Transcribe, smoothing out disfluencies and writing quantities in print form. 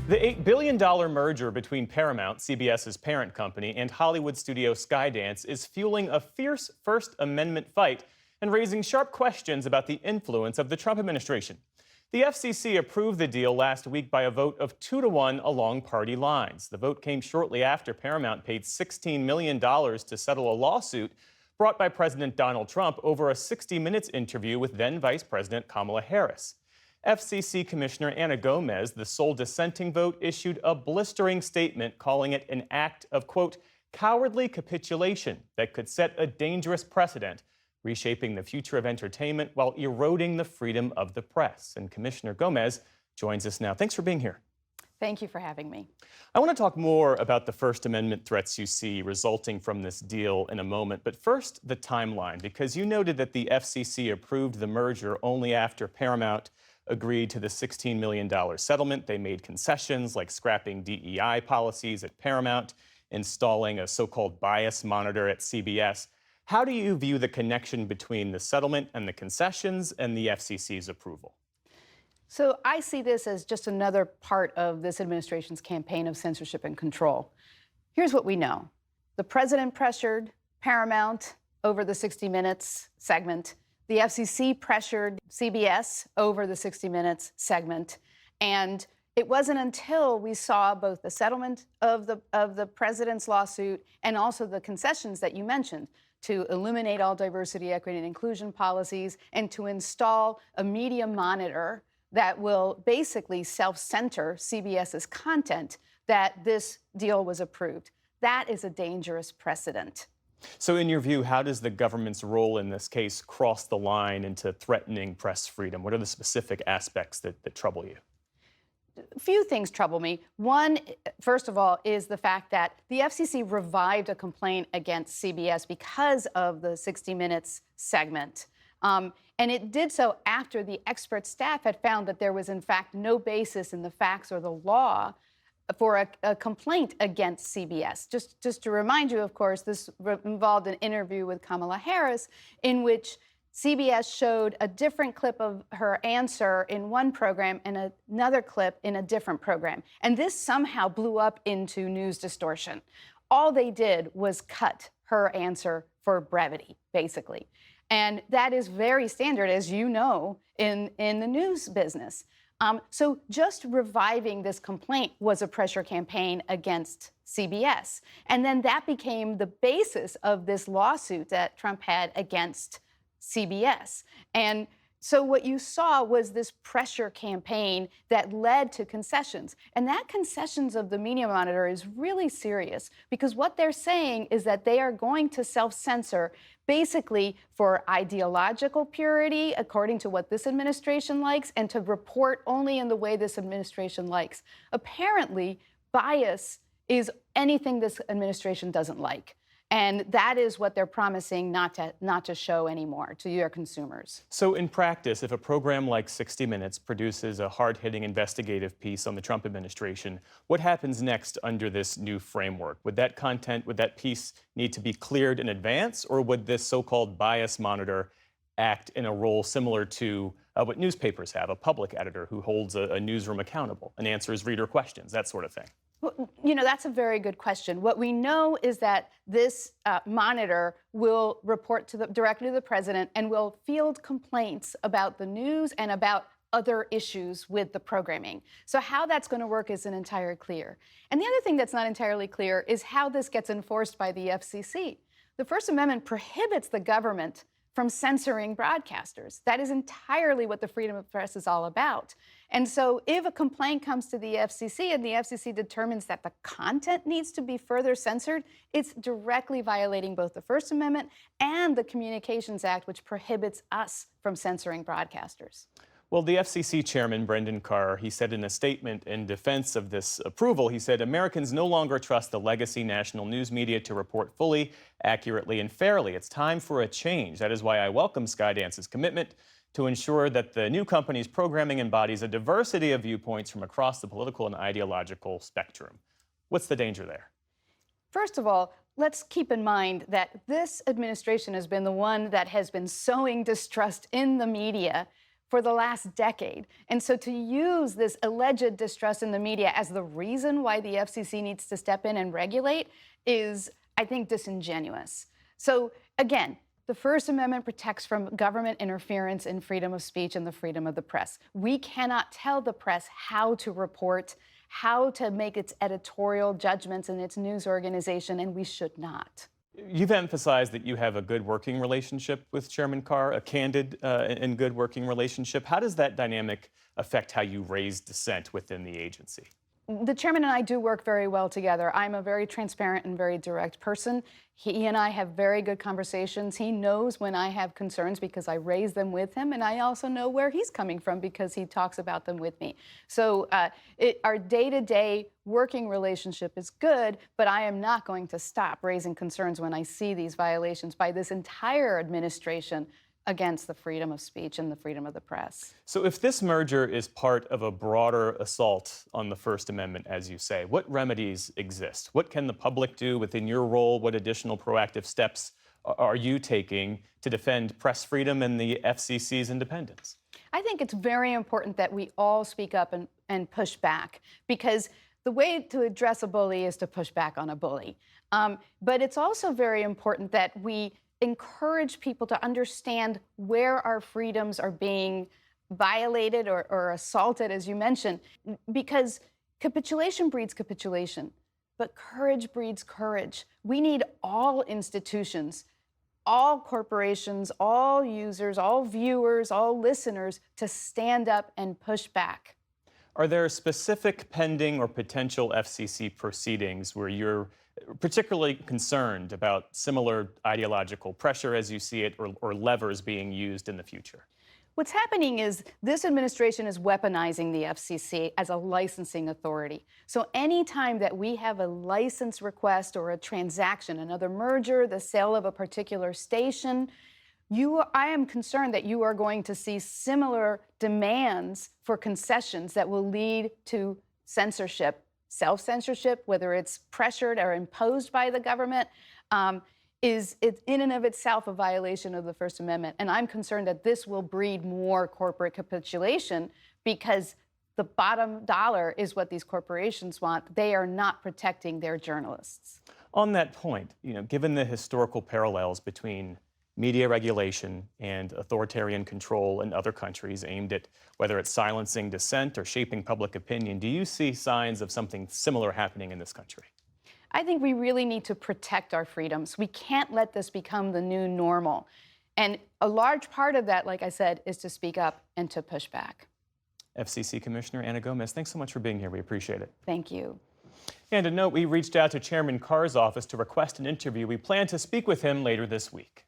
The $8 billion merger between Paramount, CBS's parent company, and Hollywood studio Skydance is fueling a fierce First Amendment fight and raising sharp questions about the influence of the Trump administration. The FCC approved the deal last week by a vote of 2-1 along party lines. The vote came shortly after Paramount paid $16 million to settle a lawsuit brought by President Donald Trump over a 60 Minutes interview with then Vice President Kamala Harris. FCC Commissioner Ana Gomez, the sole dissenting vote, issued a blistering statement calling it an act of, quote, cowardly capitulation that could set a dangerous precedent, reshaping the future of entertainment while eroding the freedom of the press. And Commissioner Gomez joins us now. Thanks for being here. Thank you for having me. I want to talk more about the First Amendment threats you see resulting from this deal in a moment. But first, the timeline, because you noted that the FCC approved the merger only after Paramount agreed to the $16 million settlement. They made concessions like scrapping DEI policies at Paramount, installing a so-called bias monitor at CBS. How do you view the connection between the settlement and the concessions and the FCC's approval? So I see this as just another part of this administration's campaign of censorship and control. Here's what we know. The president pressured Paramount over the 60 Minutes segment. The FCC pressured CBS over the 60 Minutes segment. And it wasn't until we saw both the settlement of the president's lawsuit and also the concessions that you mentioned to eliminate all diversity, equity, and inclusion policies and to install a media monitor that will basically self-censor CBS's content that this deal was approved. That is a dangerous precedent. So in your view, how does the government's role in this case cross the line into threatening press freedom? What are the specific aspects that trouble you? A few things trouble me. One, first of all, is the fact that the FCC revived a complaint against CBS because of the 60 Minutes segment. And it did so after the expert staff had found that there was, in fact, no basis in the facts or the law for a complaint against CBS. Just to remind you, of course, this involved an interview with Kamala Harris in which CBS showed a different clip of her answer in one program and another clip in a different program. And this somehow blew up into news distortion. All they did was cut her answer for brevity, basically. And that is very standard, as you know, in the news business. So just reviving this complaint was a pressure campaign against CBS. And then that became the basis of this lawsuit that Trump had against CBS. And so what you saw was this pressure campaign that led to concessions. And that concessions of the media monitor is really serious because what they're saying is that they are going to self-censor basically for ideological purity, according to what this administration likes, and to report only in the way this administration likes. Apparently, bias is anything this administration doesn't like. And that is what they're promising not to show anymore to your consumers. So in practice, if a program like 60 Minutes produces a hard-hitting investigative piece on the Trump administration, what happens next under this new framework? Would that piece need to be cleared in advance, or would this so-called bias monitor act in a role similar to what newspapers have, a public editor who holds a newsroom accountable and answers reader questions, that sort of thing? Well, you know, that's a very good question. What we know is that this monitor will report directly to the president and will field complaints about the news and about other issues with the programming. So how that's going to work isn't entirely clear. And the other thing that's not entirely clear is how this gets enforced by the FCC. The First Amendment prohibits the government from censoring broadcasters. That is entirely what the freedom of press is all about. And so if a complaint comes to the FCC and the FCC determines that the content needs to be further censored, it's directly violating both the First Amendment and the Communications Act, which prohibits us from censoring broadcasters. Well, the FCC chairman, Brendan Carr, he said in a statement in defense of this approval, he said, Americans no longer trust the legacy national news media to report fully, accurately, and fairly. It's time for a change. That is why I welcome Skydance's commitment to ensure that the new company's programming embodies a diversity of viewpoints from across the political and ideological spectrum. What's the danger there? First of all, let's keep in mind that this administration has been the one that has been sowing distrust in the media for the last decade. And so to use this alleged distrust in the media as the reason why the FCC needs to step in and regulate is, I think, disingenuous. So again, the First Amendment protects from government interference in freedom of speech and the freedom of the press. We cannot tell the press how to report, how to make its editorial judgments in its news organization, and we should not. You've emphasized that you have a good working relationship with Chairman Carr, a candid and good working relationship. How does that dynamic affect how you raise dissent within the agency? The chairman and I do work very well together. I'm a very transparent and very direct person. He and I have very good conversations. He knows when I have concerns because I raise them with him, and I also know where he's coming from because he talks about them with me. So our day-to-day working relationship is good, but I am not going to stop raising concerns when I see these violations by this entire administration against the freedom of speech and the freedom of the press. So if this merger is part of a broader assault on the First Amendment, as you say, what remedies exist? What can the public do within your role? What additional proactive steps are you taking to defend press freedom and the FCC's independence? I think it's very important that we all speak up and push back, because the way to address a bully is to push back on a bully. But it's also very important that we encourage people to understand where our freedoms are being violated or assaulted, as you mentioned, because capitulation breeds capitulation, but courage breeds courage. We need all institutions, all corporations, all users, all viewers, all listeners to stand up and push back. Are there specific pending or potential FCC proceedings where you're particularly concerned about similar ideological pressure as you see it, or levers being used in the future? What's happening is this administration is weaponizing the FCC as a licensing authority. So anytime that we have a license request or a transaction, another merger, the sale of a particular station, I am concerned that you are going to see similar demands for concessions that will lead to censorship. Self-censorship, whether it's pressured or imposed by the government, is in and of itself a violation of the First Amendment. And I'm concerned that this will breed more corporate capitulation because the bottom dollar is what these corporations want. They are not protecting their journalists. On that point, given the historical parallels between media regulation and authoritarian control in other countries aimed at whether it's silencing dissent or shaping public opinion, do you see signs of something similar happening in this country? I think we really need to protect our freedoms. We can't let this become the new normal. And a large part of that, like I said, is to speak up and to push back. FCC Commissioner Ana Gomez, thanks so much for being here. We appreciate it. Thank you. And a note, we reached out to Chairman Carr's office to request an interview. We plan to speak with him later this week.